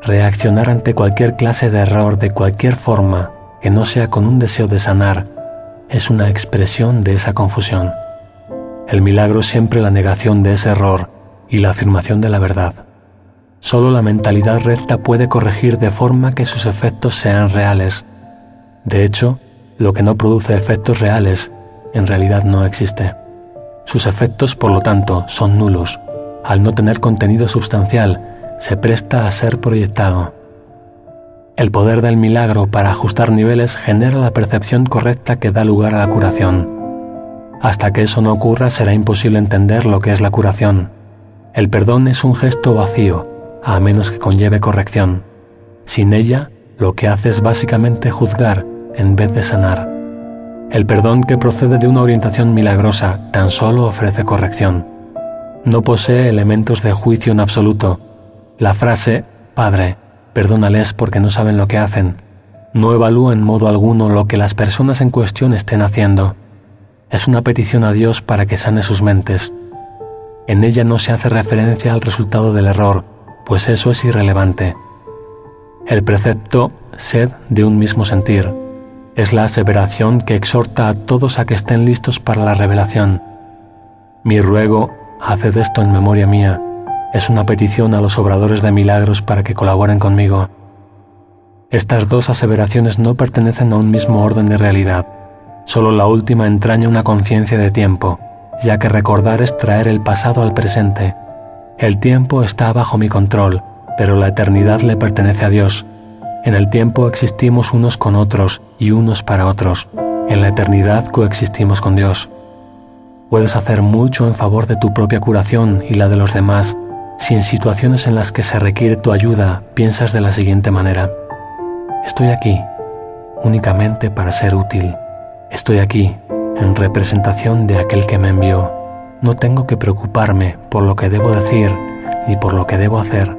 Reaccionar ante cualquier clase de error de cualquier forma que no sea con un deseo de sanar es una expresión de esa confusión. El milagro es siempre la negación de ese error y la afirmación de la verdad. Solo la mentalidad recta puede corregir de forma que sus efectos sean reales. De hecho, lo que no produce efectos reales, en realidad no existe. Sus efectos, por lo tanto, son nulos. Al no tener contenido sustancial, se presta a ser proyectado. El poder del milagro para ajustar niveles genera la percepción correcta que da lugar a la curación. Hasta que eso no ocurra, será imposible entender lo que es la curación. El perdón es un gesto vacío, a menos que conlleve corrección. Sin ella, lo que hace es básicamente juzgar en vez de sanar. El perdón que procede de una orientación milagrosa tan solo ofrece corrección. No posee elementos de juicio en absoluto. La frase, Padre, perdónales porque no saben lo que hacen, no evalúa en modo alguno lo que las personas en cuestión estén haciendo. Es una petición a Dios para que sane sus mentes. En ella no se hace referencia al resultado del error, pues eso es irrelevante. El precepto, sed de un mismo sentir, es la aseveración que exhorta a todos a que estén listos para la revelación. Mi ruego haced esto en memoria mía, es una petición a los obradores de milagros para que colaboren conmigo. Estas dos aseveraciones no pertenecen a un mismo orden de realidad. Solo la última entraña una conciencia de tiempo, ya que recordar es traer el pasado al presente. El tiempo está bajo mi control, pero la eternidad le pertenece a Dios. En el tiempo existimos unos con otros y unos para otros. En la eternidad coexistimos con Dios. Puedes hacer mucho en favor de tu propia curación y la de los demás si en situaciones en las que se requiere tu ayuda piensas de la siguiente manera: estoy aquí únicamente para ser útil. Estoy aquí en representación de aquel que me envió. No tengo que preocuparme por lo que debo decir ni por lo que debo hacer,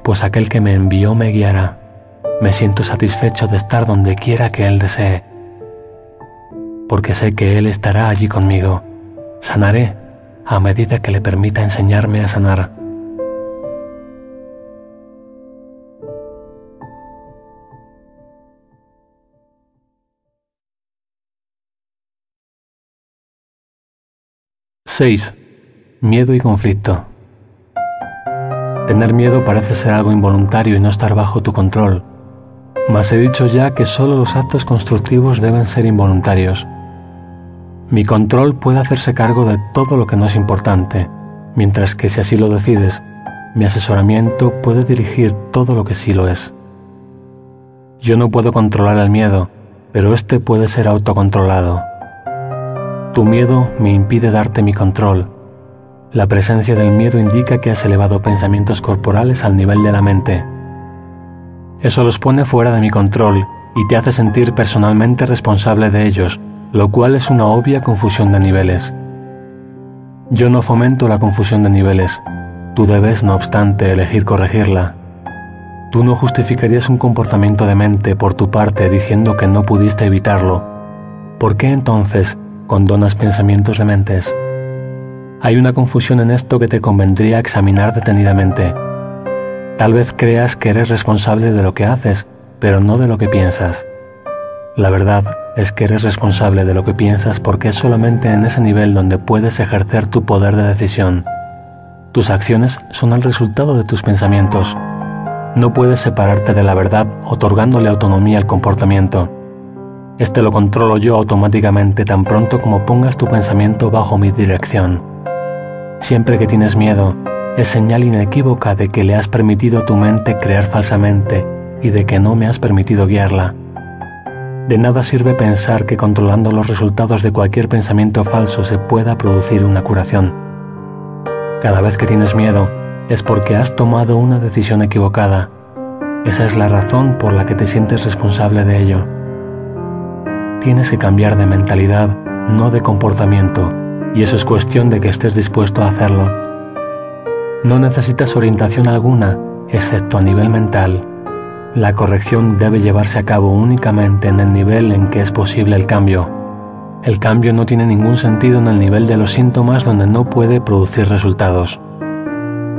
pues aquel que me envió me guiará. Me siento satisfecho de estar donde quiera que Él desee, porque sé que Él estará allí conmigo. Sanaré a medida que le permita enseñarme a sanar. ¡6! Miedo y conflicto. Tener miedo parece ser algo involuntario y no estar bajo tu control. Mas he dicho ya que solo los actos constructivos deben ser involuntarios. Mi control puede hacerse cargo de todo lo que no es importante, mientras que si así lo decides, mi asesoramiento puede dirigir todo lo que sí lo es. Yo no puedo controlar el miedo, pero este puede ser autocontrolado. Tu miedo me impide darte mi control. La presencia del miedo indica que has elevado pensamientos corporales al nivel de la mente. Eso los pone fuera de mi control y te hace sentir personalmente responsable de ellos, lo cual es una obvia confusión de niveles. Yo no fomento la confusión de niveles. Tú debes, no obstante, elegir corregirla. Tú no justificarías un comportamiento de mente por tu parte diciendo que no pudiste evitarlo. ¿Por qué entonces condonas pensamientos de mentes? Hay una confusión en esto que te convendría examinar detenidamente. Tal vez creas que eres responsable de lo que haces, pero no de lo que piensas. La verdad es que eres responsable de lo que piensas porque es solamente en ese nivel donde puedes ejercer tu poder de decisión. Tus acciones son el resultado de tus pensamientos. No puedes separarte de la verdad otorgándole autonomía al comportamiento. Este lo controlo yo automáticamente tan pronto como pongas tu pensamiento bajo mi dirección. Siempre que tienes miedo, es señal inequívoca de que le has permitido a tu mente crear falsamente y de que no me has permitido guiarla. De nada sirve pensar que controlando los resultados de cualquier pensamiento falso se pueda producir una curación. Cada vez que tienes miedo es porque has tomado una decisión equivocada. Esa es la razón por la que te sientes responsable de ello. Tienes que cambiar de mentalidad, no de comportamiento, y eso es cuestión de que estés dispuesto a hacerlo. No necesitas orientación alguna, excepto a nivel mental. La corrección debe llevarse a cabo únicamente en el nivel en que es posible el cambio. El cambio no tiene ningún sentido en el nivel de los síntomas donde no puede producir resultados.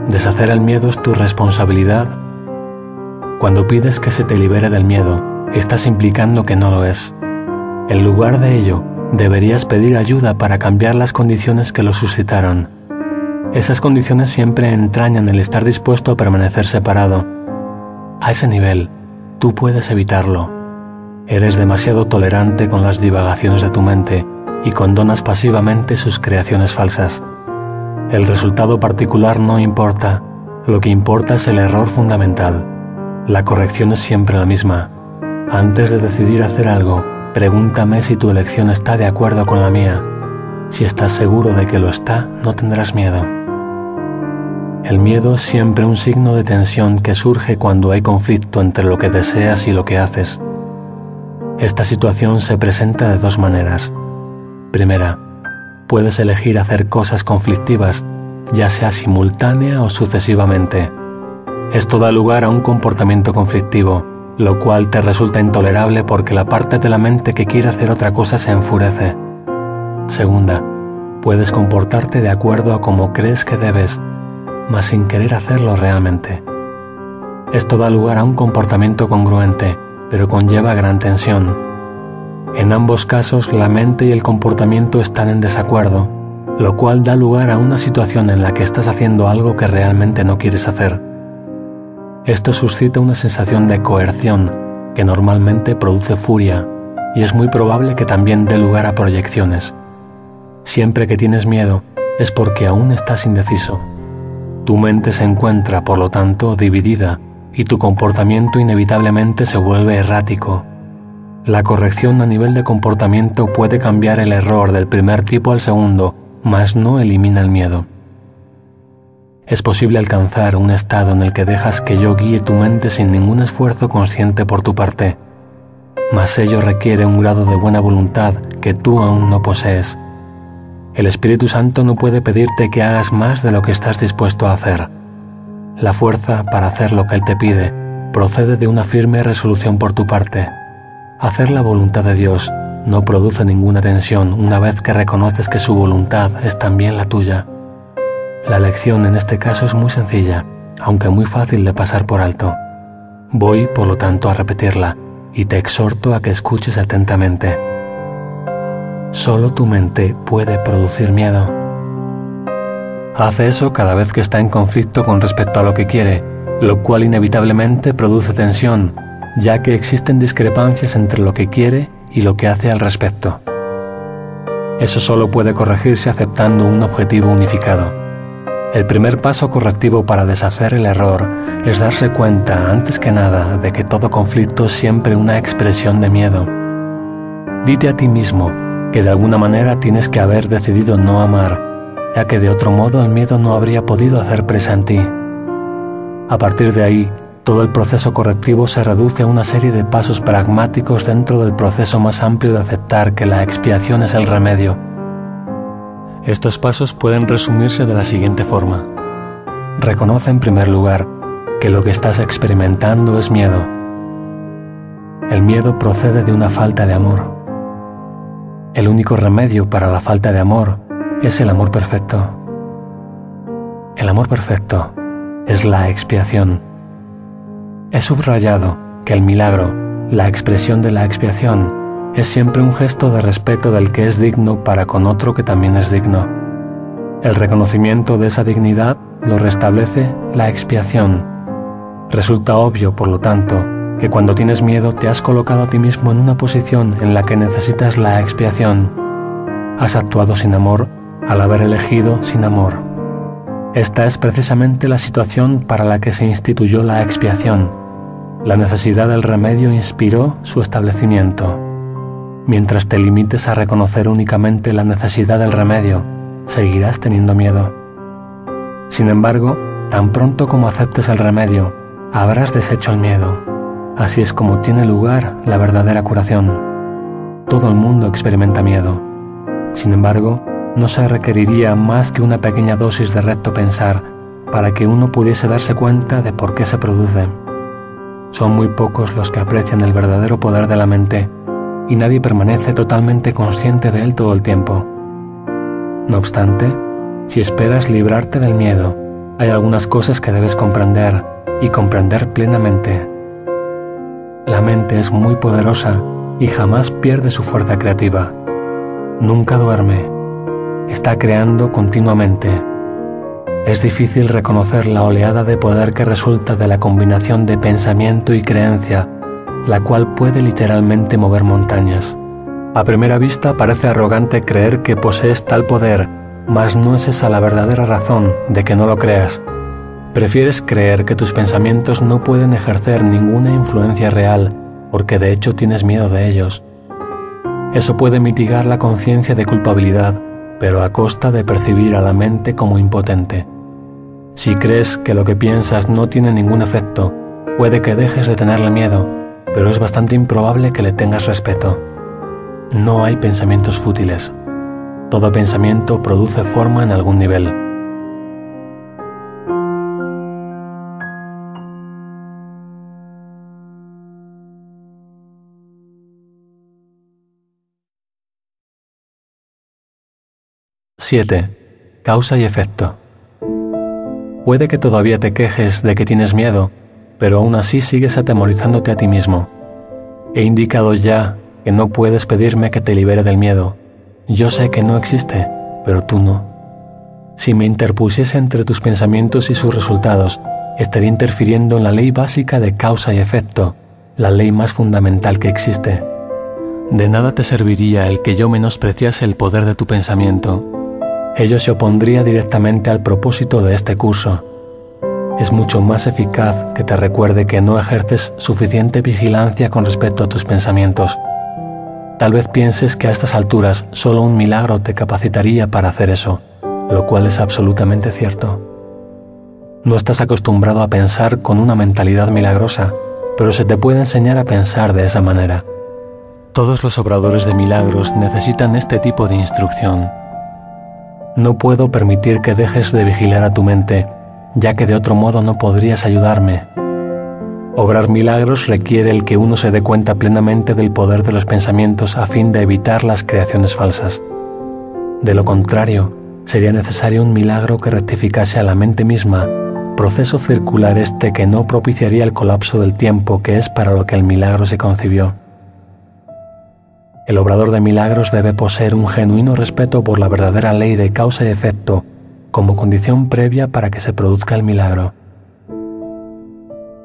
Deshacer el miedo es tu responsabilidad. Cuando pides que se te libere del miedo, estás implicando que no lo es. En lugar de ello, deberías pedir ayuda para cambiar las condiciones que lo suscitaron. Esas condiciones siempre entrañan el estar dispuesto a permanecer separado. A ese nivel, tú puedes evitarlo. Eres demasiado tolerante con las divagaciones de tu mente y condonas pasivamente sus creaciones falsas. El resultado particular no importa, lo que importa es el error fundamental. La corrección es siempre la misma. Antes de decidir hacer algo, pregúntame si tu elección está de acuerdo con la mía. Si estás seguro de que lo está, no tendrás miedo. El miedo es siempre un signo de tensión que surge cuando hay conflicto entre lo que deseas y lo que haces. Esta situación se presenta de dos maneras. Primera, puedes elegir hacer cosas conflictivas, ya sea simultánea o sucesivamente. Esto da lugar a un comportamiento conflictivo, lo cual te resulta intolerable porque la parte de la mente que quiere hacer otra cosa se enfurece. Segunda, puedes comportarte de acuerdo a como crees que debes, mas sin querer hacerlo realmente. Esto da lugar a un comportamiento congruente, pero conlleva gran tensión. En ambos casos, la mente y el comportamiento están en desacuerdo, lo cual da lugar a una situación en la que estás haciendo algo que realmente no quieres hacer. Esto suscita una sensación de coerción que normalmente produce furia y es muy probable que también dé lugar a proyecciones. Siempre que tienes miedo es porque aún estás indeciso. Tu mente se encuentra, por lo tanto, dividida y tu comportamiento inevitablemente se vuelve errático. La corrección a nivel de comportamiento puede cambiar el error del primer tipo al segundo, mas no elimina el miedo. Es posible alcanzar un estado en el que dejas que yo guíe tu mente sin ningún esfuerzo consciente por tu parte, mas ello requiere un grado de buena voluntad que tú aún no posees. El Espíritu Santo no puede pedirte que hagas más de lo que estás dispuesto a hacer. La fuerza para hacer lo que Él te pide procede de una firme resolución por tu parte. Hacer la voluntad de Dios no produce ninguna tensión una vez que reconoces que su voluntad es también la tuya. La lección en este caso es muy sencilla, aunque muy fácil de pasar por alto. Voy, por lo tanto, a repetirla y te exhorto a que escuches atentamente. Solo tu mente puede producir miedo. Hace eso cada vez que está en conflicto con respecto a lo que quiere, lo cual inevitablemente produce tensión, ya que existen discrepancias entre lo que quiere y lo que hace al respecto. Eso solo puede corregirse aceptando un objetivo unificado. El primer paso correctivo para deshacer el error es darse cuenta, antes que nada, de que todo conflicto es siempre una expresión de miedo. Dite a ti mismo que de alguna manera tienes que haber decidido no amar, ya que de otro modo el miedo no habría podido hacer presa en ti. A partir de ahí, todo el proceso correctivo se reduce a una serie de pasos pragmáticos dentro del proceso más amplio de aceptar que la expiación es el remedio. Estos pasos pueden resumirse de la siguiente forma. Reconoce en primer lugar que lo que estás experimentando es miedo. El miedo procede de una falta de amor. El único remedio para la falta de amor es el amor perfecto. El amor perfecto es la expiación. He subrayado que el milagro, la expresión de la expiación, es siempre un gesto de respeto del que es digno para con otro que también es digno. El reconocimiento de esa dignidad lo restablece la expiación. Resulta obvio, por lo tanto, que cuando tienes miedo te has colocado a ti mismo en una posición en la que necesitas la expiación. Has actuado sin amor al haber elegido sin amor. Esta es precisamente la situación para la que se instituyó la expiación. La necesidad del remedio inspiró su establecimiento. Mientras te limites a reconocer únicamente la necesidad del remedio, seguirás teniendo miedo. Sin embargo, tan pronto como aceptes el remedio, habrás deshecho el miedo. Así es como tiene lugar la verdadera curación. Todo el mundo experimenta miedo. Sin embargo, no se requeriría más que una pequeña dosis de recto pensar para que uno pudiese darse cuenta de por qué se produce. Son muy pocos los que aprecian el verdadero poder de la mente, y nadie permanece totalmente consciente de él todo el tiempo. No obstante, si esperas librarte del miedo, hay algunas cosas que debes comprender, y comprender plenamente. La mente es muy poderosa y jamás pierde su fuerza creativa. Nunca duerme. Está creando continuamente. Es difícil reconocer la oleada de poder que resulta de la combinación de pensamiento y creencia, la cual puede literalmente mover montañas. A primera vista parece arrogante creer que posees tal poder, mas no es esa la verdadera razón de que no lo creas. Prefieres creer que tus pensamientos no pueden ejercer ninguna influencia real, porque de hecho tienes miedo de ellos. Eso puede mitigar la conciencia de culpabilidad, pero a costa de percibir a la mente como impotente. Si crees que lo que piensas no tiene ningún efecto, puede que dejes de tenerle miedo, pero es bastante improbable que le tengas respeto. No hay pensamientos fútiles. Todo pensamiento produce forma en algún nivel. (7) Causa y efecto. Puede que todavía te quejes de que tienes miedo, pero aún así sigues atemorizándote a ti mismo. He indicado ya que no puedes pedirme que te libere del miedo. Yo sé que no existe, pero tú no. Si me interpusiese entre tus pensamientos y sus resultados, estaría interfiriendo en la ley básica de causa y efecto, la ley más fundamental que existe. De nada te serviría el que yo menospreciase el poder de tu pensamiento. Ello se opondría directamente al propósito de este curso. Es mucho más eficaz que te recuerde que no ejerces suficiente vigilancia con respecto a tus pensamientos. Tal vez pienses que a estas alturas solo un milagro te capacitaría para hacer eso, lo cual es absolutamente cierto. No estás acostumbrado a pensar con una mentalidad milagrosa, pero se te puede enseñar a pensar de esa manera. Todos los obradores de milagros necesitan este tipo de instrucción. No puedo permitir que dejes de vigilar a tu mente, ya que de otro modo no podrías ayudarme. Obrar milagros requiere el que uno se dé cuenta plenamente del poder de los pensamientos a fin de evitar las creaciones falsas. De lo contrario, sería necesario un milagro que rectificase a la mente misma, proceso circular este que no propiciaría el colapso del tiempo que es para lo que el milagro se concibió. El obrador de milagros debe poseer un genuino respeto por la verdadera ley de causa y efecto como condición previa para que se produzca el milagro.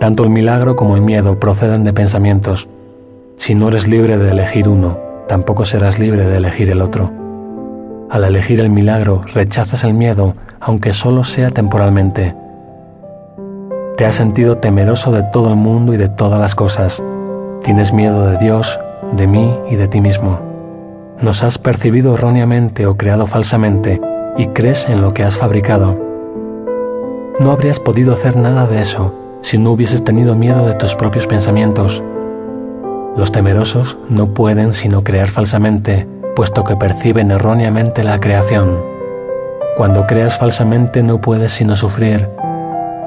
Tanto el milagro como el miedo proceden de pensamientos. Si no eres libre de elegir uno, tampoco serás libre de elegir el otro. Al elegir el milagro, rechazas el miedo, aunque solo sea temporalmente. Te has sentido temeroso de todo el mundo y de todas las cosas. Tienes miedo de Dios, de mí y de ti mismo. Nos has percibido erróneamente o creado falsamente y crees en lo que has fabricado. No habrías podido hacer nada de eso si no hubieses tenido miedo de tus propios pensamientos. Los temerosos no pueden sino crear falsamente, puesto que perciben erróneamente la creación. Cuando creas falsamente no puedes sino sufrir.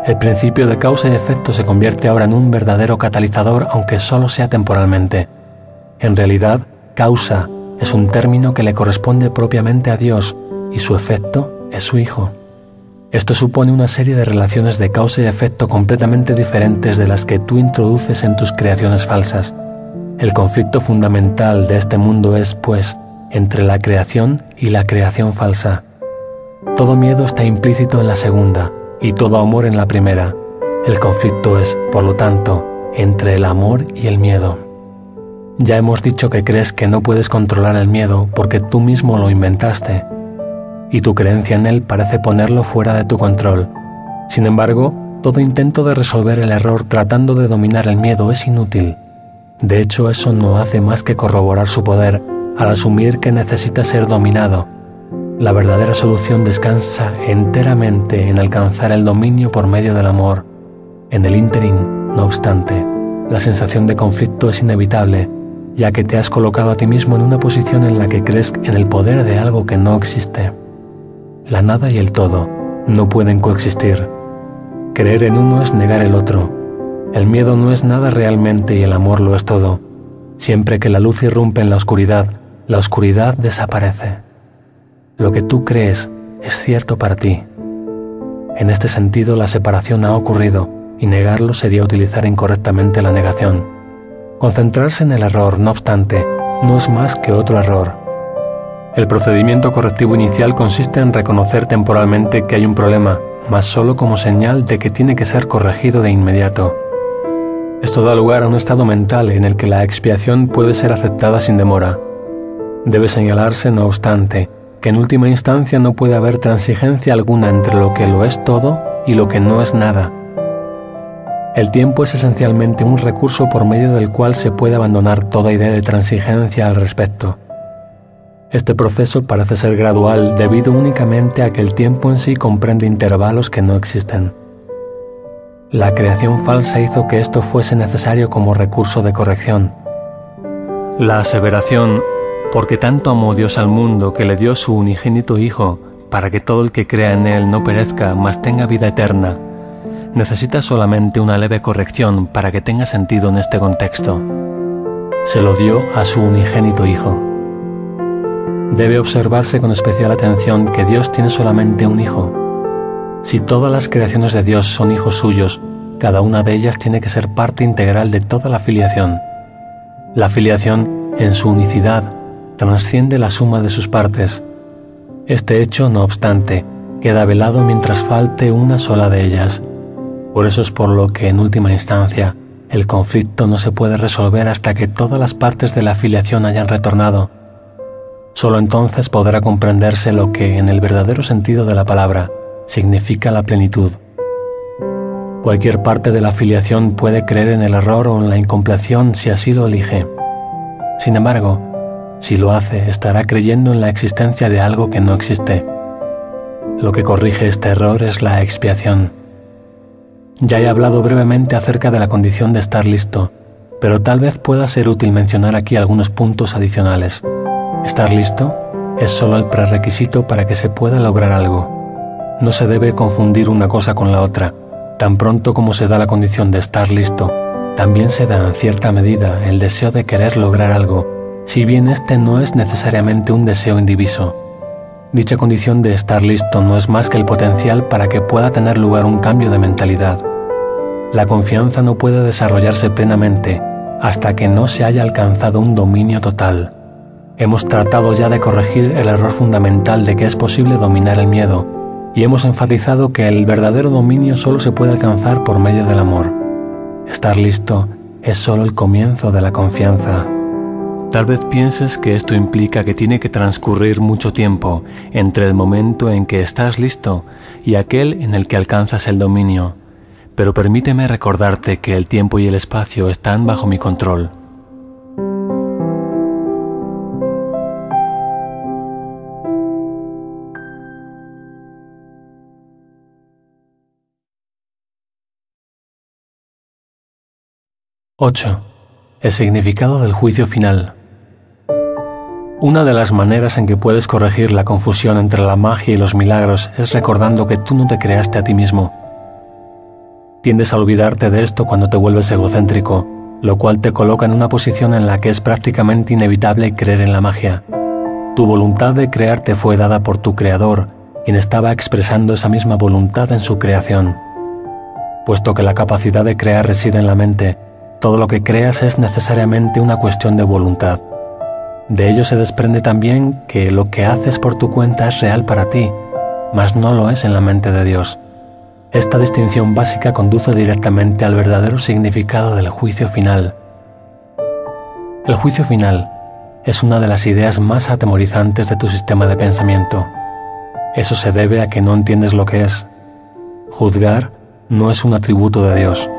El principio de causa y efecto se convierte ahora en un verdadero catalizador, aunque solo sea temporalmente. En realidad, causa es un término que le corresponde propiamente a Dios y su efecto es su Hijo. Esto supone una serie de relaciones de causa y efecto completamente diferentes de las que tú introduces en tus creaciones falsas. El conflicto fundamental de este mundo es, pues, entre la creación y la creación falsa. Todo miedo está implícito en la segunda y todo amor en la primera. El conflicto es, por lo tanto, entre el amor y el miedo. Ya hemos dicho que crees que no puedes controlar el miedo porque tú mismo lo inventaste, y tu creencia en él parece ponerlo fuera de tu control. Sin embargo, todo intento de resolver el error tratando de dominar el miedo es inútil. De hecho, eso no hace más que corroborar su poder al asumir que necesita ser dominado. La verdadera solución descansa enteramente en alcanzar el dominio por medio del amor. En el ínterin, no obstante, la sensación de conflicto es inevitable, ya que te has colocado a ti mismo en una posición en la que crees en el poder de algo que no existe. La nada y el todo no pueden coexistir. Creer en uno es negar el otro. El miedo no es nada realmente y el amor lo es todo. Siempre que la luz irrumpe en la oscuridad desaparece. Lo que tú crees es cierto para ti. En este sentido, la separación ha ocurrido y negarlo sería utilizar incorrectamente la negación. Concentrarse en el error, no obstante, no es más que otro error. El procedimiento correctivo inicial consiste en reconocer temporalmente que hay un problema, mas solo como señal de que tiene que ser corregido de inmediato. Esto da lugar a un estado mental en el que la expiación puede ser aceptada sin demora. Debe señalarse, no obstante, que en última instancia no puede haber transigencia alguna entre lo que lo es todo y lo que no es nada. El tiempo es esencialmente un recurso por medio del cual se puede abandonar toda idea de transigencia al respecto. Este proceso parece ser gradual debido únicamente a que el tiempo en sí comprende intervalos que no existen. La creación falsa hizo que esto fuese necesario como recurso de corrección. La aseveración, porque tanto amó Dios al mundo que le dio su unigénito Hijo, para que todo el que crea en Él no perezca, mas tenga vida eterna, necesita solamente una leve corrección para que tenga sentido en este contexto. Se lo dio a su unigénito Hijo. Debe observarse con especial atención que Dios tiene solamente un Hijo. Si todas las creaciones de Dios son hijos suyos, cada una de ellas tiene que ser parte integral de toda la filiación. La filiación, en su unicidad, trasciende la suma de sus partes. Este hecho, no obstante, queda velado mientras falte una sola de ellas. Por eso es por lo que, en última instancia, el conflicto no se puede resolver hasta que todas las partes de la filiación hayan retornado. Solo entonces podrá comprenderse lo que, en el verdadero sentido de la palabra, significa la plenitud. Cualquier parte de la filiación puede creer en el error o en la incompleción si así lo elige. Sin embargo, si lo hace, estará creyendo en la existencia de algo que no existe. Lo que corrige este error es la expiación. Ya he hablado brevemente acerca de la condición de estar listo, pero tal vez pueda ser útil mencionar aquí algunos puntos adicionales. Estar listo es solo el prerequisito para que se pueda lograr algo. No se debe confundir una cosa con la otra. Tan pronto como se da la condición de estar listo, también se da en cierta medida el deseo de querer lograr algo, si bien este no es necesariamente un deseo indiviso. Dicha condición de estar listo no es más que el potencial para que pueda tener lugar un cambio de mentalidad. La confianza no puede desarrollarse plenamente hasta que no se haya alcanzado un dominio total. Hemos tratado ya de corregir el error fundamental de que es posible dominar el miedo, y hemos enfatizado que el verdadero dominio solo se puede alcanzar por medio del amor. Estar listo es solo el comienzo de la confianza. Tal vez pienses que esto implica que tiene que transcurrir mucho tiempo entre el momento en que estás listo y aquel en el que alcanzas el dominio, pero permíteme recordarte que el tiempo y el espacio están bajo mi control. (8) El significado del juicio final. Una de las maneras en que puedes corregir la confusión entre la magia y los milagros es recordando que tú no te creaste a ti mismo. Tiendes a olvidarte de esto cuando te vuelves egocéntrico, lo cual te coloca en una posición en la que es prácticamente inevitable creer en la magia. Tu voluntad de crearte fue dada por tu Creador, quien estaba expresando esa misma voluntad en su creación. Puesto que la capacidad de crear reside en la mente, todo lo que creas es necesariamente una cuestión de voluntad. De ello se desprende también que lo que haces por tu cuenta es real para ti, mas no lo es en la mente de Dios. Esta distinción básica conduce directamente al verdadero significado del juicio final. El juicio final es una de las ideas más atemorizantes de tu sistema de pensamiento. Eso se debe a que no entiendes lo que es. Juzgar no es un atributo de Dios.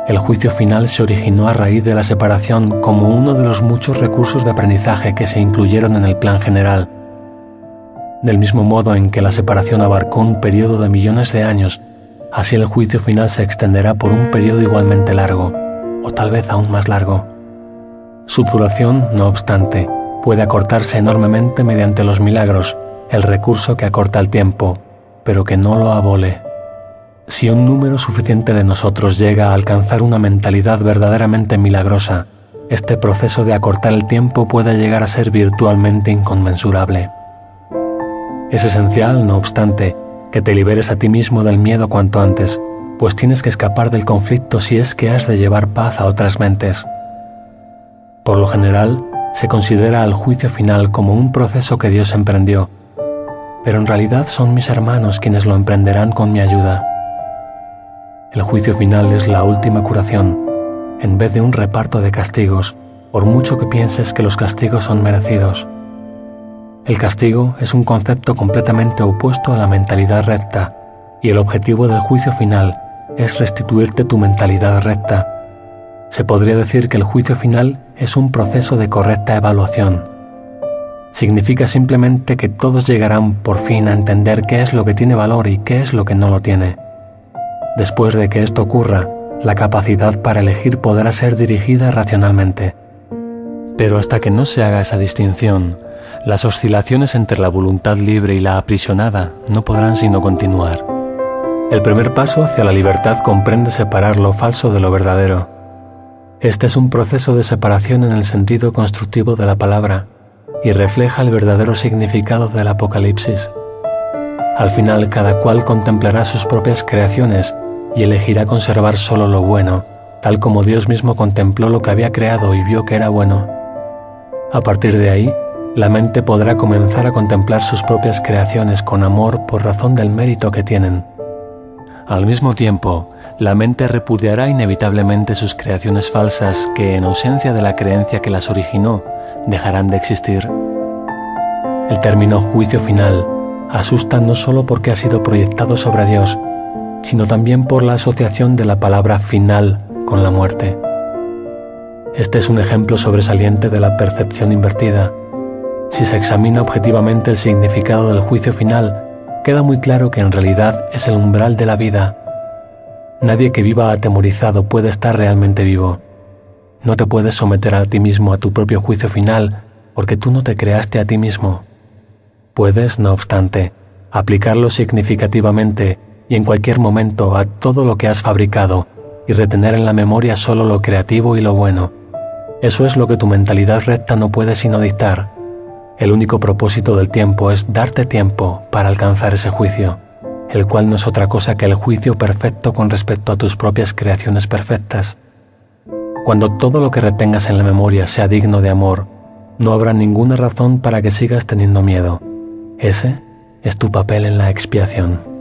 El juicio final se originó a raíz de la separación como uno de los muchos recursos de aprendizaje que se incluyeron en el plan general. Del mismo modo en que la separación abarcó un periodo de millones de años, así el juicio final se extenderá por un periodo igualmente largo, o tal vez aún más largo. Su duración, no obstante, puede acortarse enormemente mediante los milagros, el recurso que acorta el tiempo, pero que no lo abole. Si un número suficiente de nosotros llega a alcanzar una mentalidad verdaderamente milagrosa, este proceso de acortar el tiempo puede llegar a ser virtualmente inconmensurable. Es esencial, no obstante, que te liberes a ti mismo del miedo cuanto antes, pues tienes que escapar del conflicto si es que has de llevar paz a otras mentes. Por lo general, se considera al juicio final como un proceso que Dios emprendió, pero en realidad son mis hermanos quienes lo emprenderán con mi ayuda. El juicio final es la última curación, en vez de un reparto de castigos, por mucho que pienses que los castigos son merecidos. El castigo es un concepto completamente opuesto a la mentalidad recta, y el objetivo del juicio final es restituirte tu mentalidad recta. Se podría decir que el juicio final es un proceso de correcta evaluación. Significa simplemente que todos llegarán por fin a entender qué es lo que tiene valor y qué es lo que no lo tiene. Después de que esto ocurra, la capacidad para elegir podrá ser dirigida racionalmente. Pero hasta que no se haga esa distinción, las oscilaciones entre la voluntad libre y la aprisionada no podrán sino continuar. El primer paso hacia la libertad comprende separar lo falso de lo verdadero. Este es un proceso de separación en el sentido constructivo de la palabra y refleja el verdadero significado del Apocalipsis. Al final, cada cual contemplará sus propias creaciones y elegirá conservar solo lo bueno, tal como Dios mismo contempló lo que había creado y vio que era bueno. A partir de ahí, la mente podrá comenzar a contemplar sus propias creaciones con amor por razón del mérito que tienen. Al mismo tiempo, la mente repudiará inevitablemente sus creaciones falsas que, en ausencia de la creencia que las originó, dejarán de existir. El término juicio final asusta no solo porque ha sido proyectado sobre Dios, sino también por la asociación de la palabra final con la muerte. Este es un ejemplo sobresaliente de la percepción invertida. Si se examina objetivamente el significado del juicio final, queda muy claro que en realidad es el umbral de la vida. Nadie que viva atemorizado puede estar realmente vivo. No te puedes someter a ti mismo a tu propio juicio final porque tú no te creaste a ti mismo. Puedes, no obstante, aplicarlo significativamente y en cualquier momento a todo lo que has fabricado y retener en la memoria solo lo creativo y lo bueno. Eso es lo que tu mentalidad recta no puede sino dictar. El único propósito del tiempo es darte tiempo para alcanzar ese juicio, el cual no es otra cosa que el juicio perfecto con respecto a tus propias creaciones perfectas. Cuando todo lo que retengas en la memoria sea digno de amor, no habrá ninguna razón para que sigas teniendo miedo. Ese es tu papel en la expiación.